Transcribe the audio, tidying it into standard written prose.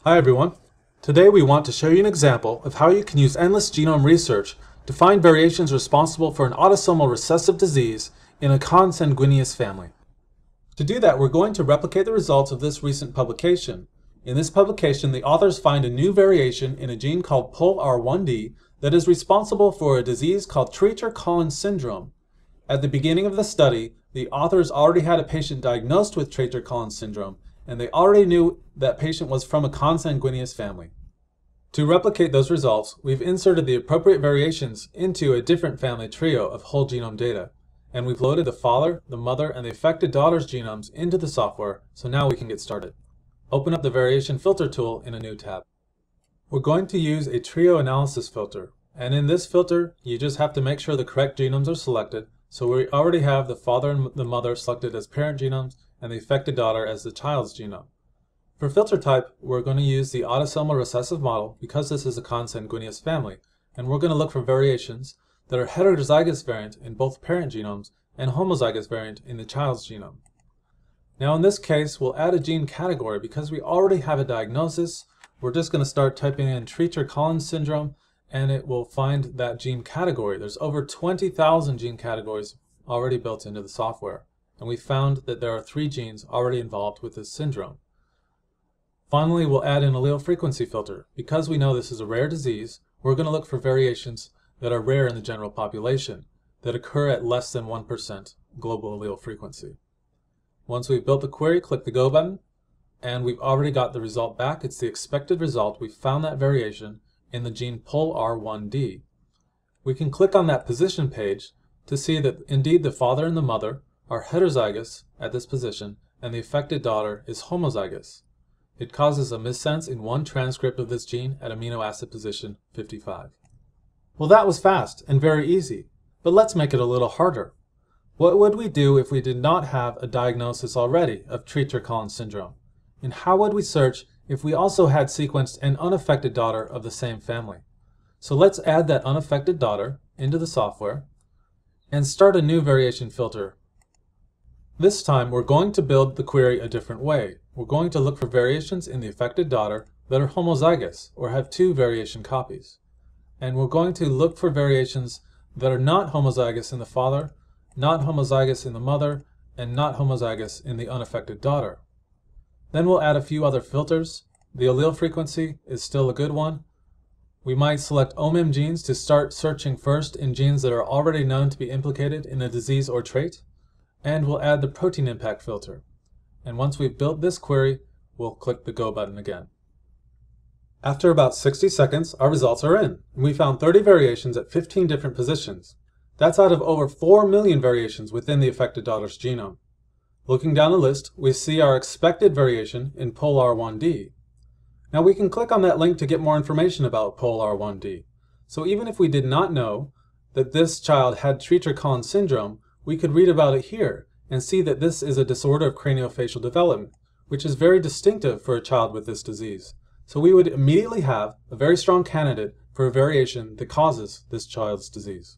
Hi everyone. Today we want to show you an example of how you can use endless genome research to find variations responsible for an autosomal recessive disease in a consanguineous family. To do that, we're going to replicate the results of this recent publication. In this publication, the authors find a new variation in a gene called POLR1D that is responsible for a disease called Treacher-Collins syndrome. At the beginning of the study, the authors already had a patient diagnosed with Treacher-Collins syndrome, and they already knew that patient was from a consanguineous family. To replicate those results, we've inserted the appropriate variations into a different family trio of whole genome data, and we've loaded the father, the mother, and the affected daughter's genomes into the software, so now we can get started. Open up the variation filter tool in a new tab. We're going to use a trio analysis filter, and in this filter, you just have to make sure the correct genomes are selected, so we already have the father and the mother selected as parent genomes, and the affected daughter as the child's genome. For filter type, we're going to use the autosomal recessive model because this is a consanguineous family, and we're going to look for variations that are heterozygous variant in both parent genomes and homozygous variant in the child's genome. Now in this case, we'll add a gene category because we already have a diagnosis. We're just going to start typing in Treacher-Collins syndrome, and it will find that gene category. There's over 20,000 gene categories already built into the software, and we found that there are 3 genes already involved with this syndrome. Finally, we'll add an allele frequency filter. Because we know this is a rare disease, we're going to look for variations that are rare in the general population, that occur at less than 1% global allele frequency. Once we've built the query, click the Go button, and we've already got the result back. It's the expected result. We found that variation in the gene POLR1D. We can click on that position page to see that indeed the father and the mother are heterozygous at this position, and the affected daughter is homozygous. It causes a missense in one transcript of this gene at amino acid position 55. Well, that was fast and very easy, but let's make it a little harder. What would we do if we did not have a diagnosis already of Treacher-Collins syndrome? And how would we search if we also had sequenced an unaffected daughter of the same family? So let's add that unaffected daughter into the software and start a new variation filter. This time we're going to build the query a different way. We're going to look for variations in the affected daughter that are homozygous or have 2 variation copies. And we're going to look for variations that are not homozygous in the father, not homozygous in the mother, and not homozygous in the unaffected daughter. Then we'll add a few other filters. The allele frequency is still a good one. We might select OMIM genes to start searching first in genes that are already known to be implicated in a disease or trait. And we'll add the protein impact filter. And once we've built this query, we'll click the Go button again. After about 60 seconds, our results are in. And we found 30 variations at 15 different positions. That's out of over 4 million variations within the affected daughter's genome. Looking down the list, we see our expected variation in POLR1D. Now we can click on that link to get more information about POLR1D. So even if we did not know that this child had Treacher-Collins syndrome, we could read about it here and see that this is a disorder of craniofacial development, which is very distinctive for a child with this disease. So we would immediately have a very strong candidate for a variation that causes this child's disease.